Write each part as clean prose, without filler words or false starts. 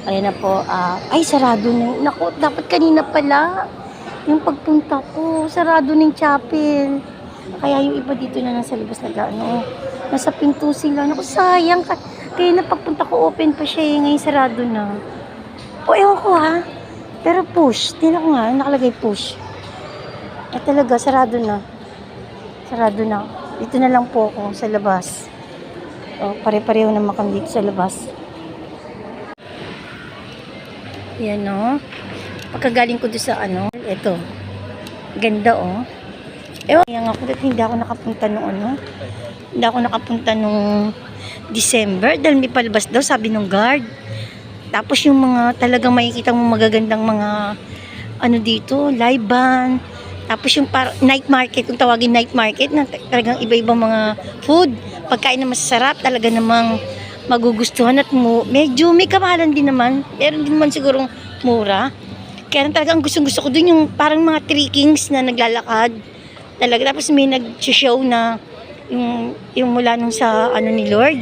Ayan na po. Ay, sarado na. Naku, dapat kanina pala. Yung pagpunta ko, sarado na yung chapel. Kaya yung iba dito na nasa labas nag-ano. Nasa pinto sila. Naku, sayang. Kaya na pagpunta ko, open pa siya. Ngayon sarado na. O, ewan ko ha. Pero push. Tingnan ko nga, nakalagay push. Talaga, sarado na. Sarado na. Dito na lang po ako sa labas. O, pare-pareho naman kami dito sa labas. Yan o. Pagkagaling ko doon sa ano, ito. Ganda o. Ewan, yan ako dati hindi ako nakapunta nung ano. Hindi ako nakapunta nung December dahil may palabas daw, sabi nung guard. Tapos yung mga talagang makikita mo magagandang mga ano dito, live band. Tapos yung night market, kung tawagin night market, na talagang iba-ibang mga food. Pagkain na masasarap, talaga namang magugustuhan at medyo may kamahalan din naman. Pero hindi naman sigurong mura. Kaya talagang gustong-gusto ko dun yung parang mga three kings na naglalakad. Talaga. Tapos may nag-show na yung mula nung sa ano ni Lord.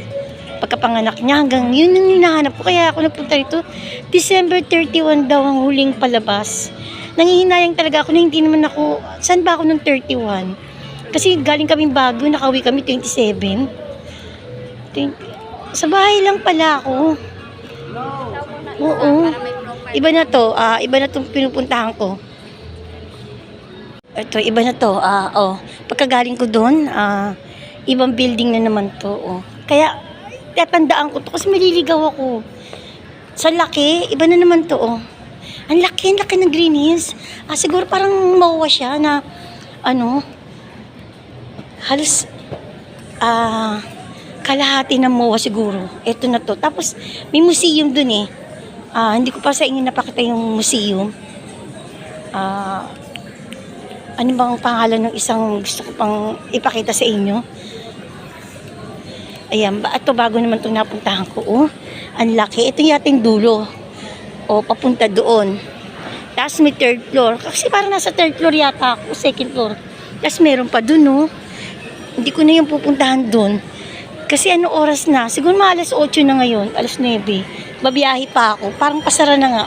Pagkapanganak niya hanggang yun yung hinahanap ko. Kaya ako nagpunta rito. December 31 daw ang huling palabas. Nangihinayang talaga ako na hindi naman ako, saan ba ako ng 31? Kasi galing kaming Baguio, nakauwi kami 27. Sa bahay lang pala ako. Oo. Iba na to. Iba na itong pinupuntahan ko. Ito, iba na to. Pagkagaling ko doon, ibang building na naman to. Kaya, tatandaan ko to kasi maliligaw ako. Sa laki, iba na naman to. Ang laki ng Green Hills. Siguro parang mauwa siya na, halos, kalahati ng MOA siguro. Ito na to. Tapos, may museum dun eh. Hindi ko pa sa inyo napakita yung museum. Ano bang pangalan ng isang gusto ko pang ipakita sa inyo? Ayan. Ito bago naman itong napuntahan ko. Ang laki. Ito yung ating dulo. Papunta doon. Tapos may third floor. Kasi parang nasa third floor yata ako. Second floor. Tapos meron pa dun Hindi ko na yung pupuntahan dun. Kasi ano oras na? Siguro mga alas 8 na ngayon, alas 9. Babiyahe pa ako. Parang pasara na nga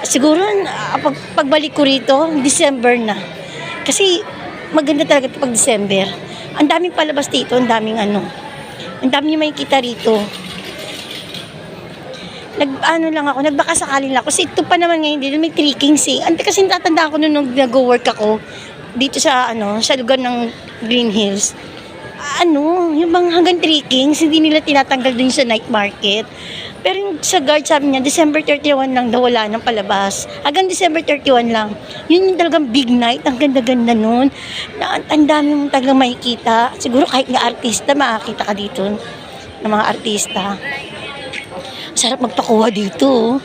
Siguro pagbalik ko rito, December na. Kasi maganda talaga ito pag December. Ang daming palabas dito, ang daming Ang daming makikita rito. Nagbaka sakali lang ako. Kasi ito pa naman ngayon dito, may three kings eh. Kasi natatandaan ko nung nag-work ako dito sa sa lugar ng Green Hills. Yung bang hanggang 3 Kings, hindi nila tinatanggal dun sa night market. Pero yung sa guard sabi niya, December 31 lang daw wala ng palabas. Hanggang December 31 lang. Yun yung talagang big night. Ang ganda-ganda nun. Ang dami mong talagang makikita. Siguro kahit nga artista, makakita ka dito ng mga artista. Ang sarap magpakuha dito.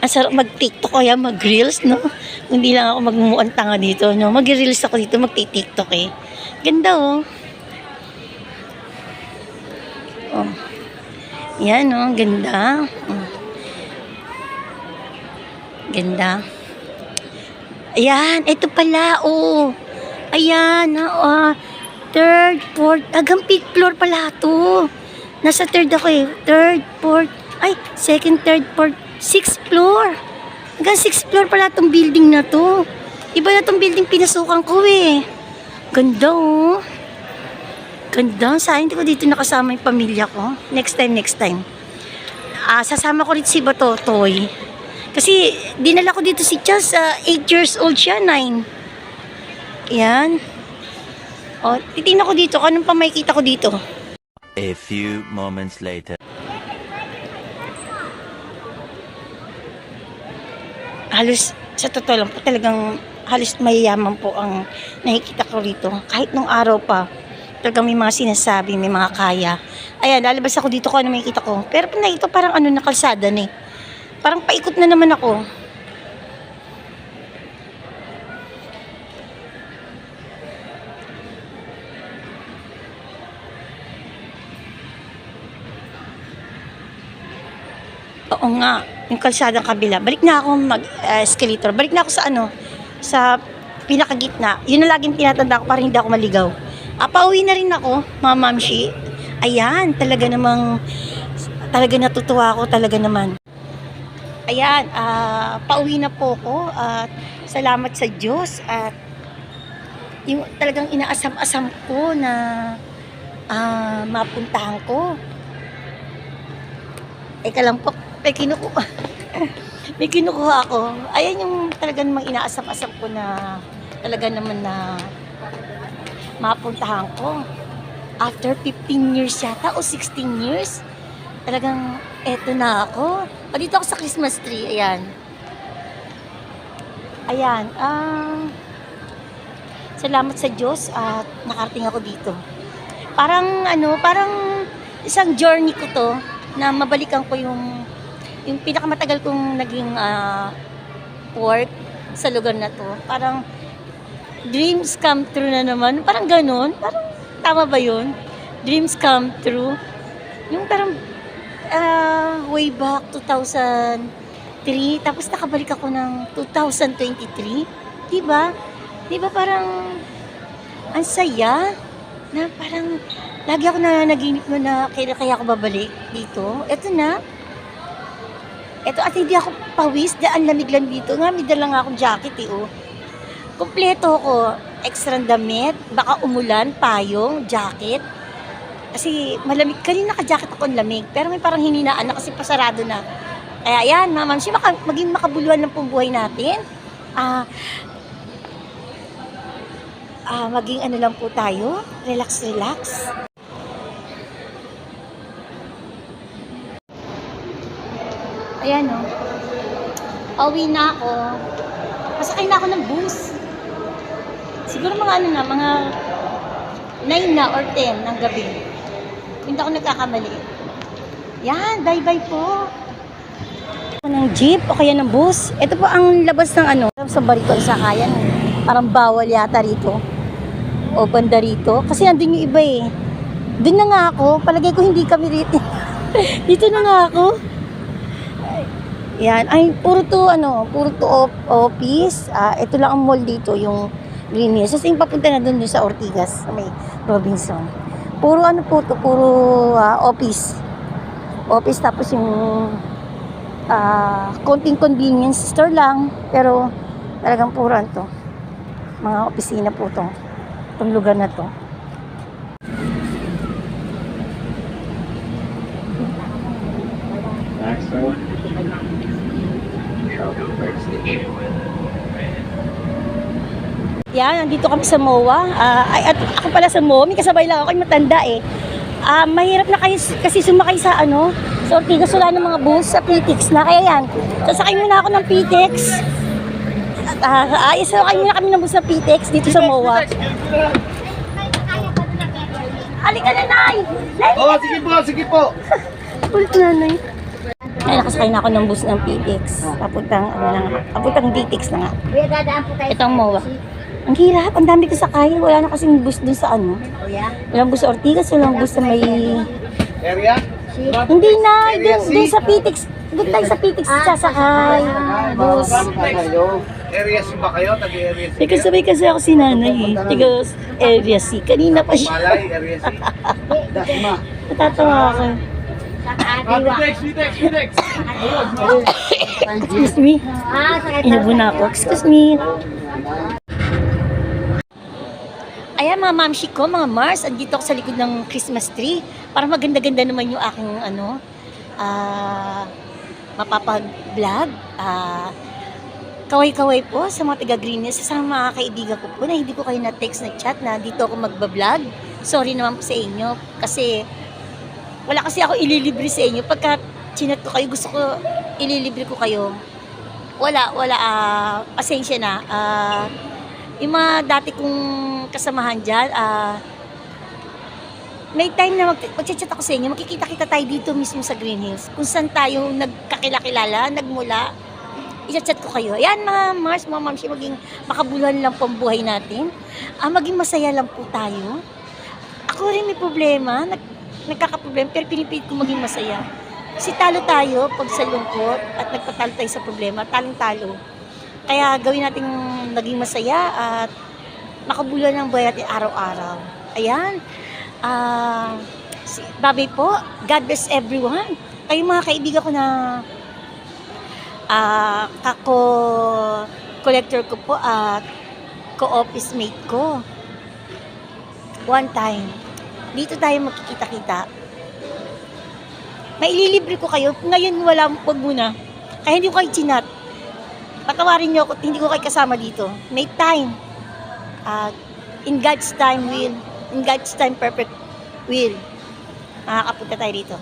Ang sarap mag-tiktok kaya mag-reels, no? Hindi lang ako magmumuan tanga dito, no? Mag-reels ako dito, mag-tiktok eh. Ganda, Yan, ganda. Ganda. Ayan, ito pala, Ayan, third, fourth, hanggang 5th floor pala to. Nasa third ako eh. Third, fourth, second, third, fourth, 6th floor. Hanggang 6th floor pala tong building na to. Iba na tong building pinasukan ko eh. Ganda, Ganda. Sayang hindi ko dito nakasama yung pamilya ko. Next time. Sasama ko rin si Batotoy. Kasi dinala ko dito si Chas. 8 years old siya, 9. Yan. Titignan ko dito. Anong pa makikita ko dito? A few moments later. Halos, sa totoo lang po, talagang halos mayayaman po ang nakikita ko rito. Kahit nung araw pa. Talagang may mga sinasabi, may mga kaya. Ayan, lalabas ako dito kung ano makikita ko. Pero pag nakita parang nakalsada na eh. Parang paikot na naman ako. Oo nga, yung kalsadang kabila. Balik na ako mag-escalator. Balik na ako sa pinakagitna. Yun na laging tinatanda ko para hindi ako maligaw. Pauwi na rin ako, mga mamshi. Ayan, talaga namang talaga natutuwa ako talaga naman. Ayan, pauwi na po ko at salamat sa Diyos at yung talagang inaasam-asam ko na mapuntahan ko. Eka lang po, may kinukuha. May kinukuha ako. Ayan yung talagang namang inaasam-asam ko na talaga naman na mapuntahan ko. After 15 years yata o 16 years, talagang eto na ako. Dito ako sa Christmas tree, ayan. Ayan, salamat sa Diyos at nakarating ako dito. Parang isang journey ko to na mabalikan ko yung pinakamatagal kong naging work sa lugar na to. Parang dreams come true na naman. Parang ganun. Parang tama ba yun? Dreams come true. Yung parang way back 2003, tapos nakabalik ako ng 2023. Diba? Diba parang ang saya na parang lagi ako na naginip mo na kaya ako babalik dito. Eto na. Eto at hindi ako pawis, daan lamig lang dito. Nga, may dala nga akong jacket oh. Kompleto ko. Extra damit, baka umulan, payong, jacket. Kasi malamig, kanina naka-jacket ako ang lamig. Pero may parang hininaan na kasi pasarado na. Kaya yan, Ma'am Shi, maging makabuluhan ng buhay natin. Maging ano lang po tayo, relax. Ayan o. Pauwi na ako. Masakay na ako ng bus. Siguro mga mga 9 na or 10 ng gabi. Hindi ako nagkakamali. Yan, bye-bye po. Ng jeep o kaya ng bus. Ito po ang labas ng sa barito sa Sakayan. Parang bawal yata rito. O banda rito. Kasi nandun yung iba eh. Doon na nga ako. Palagay ko hindi kami rito. Dito na nga ako. Yan. Ay, puro to office. Ito lang ang mall dito, yung Green Hills. Kasi yung papunta na doon sa Ortigas, sa may Robinson. Puro office. Office tapos yung konting convenience store lang. Pero talagang puro to. Mga opisina po to. Itong lugar na to. Yan, nandito kami sa MOA. At ako pala sa MOA, may kasabay lang ako, yung matanda eh. Mahirap na kayo kasi sumakay sa sa Ortigas, wala ng mga bus sa PTEX na. Kaya yan, sasakay muna ako ng PTEX. Sasakay muna kami ng bus sa PTEX dito sa MOA. Halika na, Nay! Sige po. Ulit nanay. Ay, nakasakay na ako ng bus ng PTEX. Papuntang DTEX na nga. Ito ang MOA. Ang hirap, ang dami ko sakay. Wala na kasing bus dun sa Walang bus sa Ortigas, walang bus sa may... Area? Hindi na, dun sa PTEX. Doon tayo sa PTEX sasakay. Bus. Area C ba kayo? Taga-area C? May kasabay kasi ako si nanay eh. Taga area C. Kanina pa siya. Malay, area C. Dasma. Natatawa ako. Pitex. Excuse me. Inubo na ako. Excuse me. Ayan mga mamshi ko, mga Mars, andito ako sa likod ng Christmas tree. Para maganda-ganda naman yung aking mapapag-vlog. Kaway-kaway po sa mga taga-Green Hills, sa mga kaibigan ko po na hindi ko kayo na-text, na-chat na dito ako magbablog. Sorry naman po sa inyo kasi wala kasi ako ililibre sa inyo. Pagka chinat ko kayo, gusto ko ililibre ko kayo. Wala, pasensya na. Yung mga dati kong kasamahan dyan, may time na mag-chat ako sa inyo, makikita-kita tayo dito mismo sa Green Hills. Kung saan tayo nagkakilala, nagmula, i-chat ko kayo. Ayan mga Mars, mga Mamshi, maging makabuluhan lang po ang buhay natin. Maging masaya lang po tayo. Ako rin may problema, nagkakaproblema, pero pinipilit ko maging masaya. Kasi talo tayo pag sa lungkot at nagpatalo tayo sa problema, talong-talo. Kaya gawin natin naging masaya at makabuluhan ng buhay natin araw-araw. Ayan. Babay po. God bless everyone. kayo mga kaibigan ko na collector ko po at co-office mate ko. One time, dito tayo magkikita-kita. Maililibre ko kayo. Ngayon wag muna. Kaya hindi ko kayo chinat. Patawarin niyo ako, hindi ko kayo kasama dito. Make time. In God's time will. In God's time perfect will. Makakapunta tayo dito.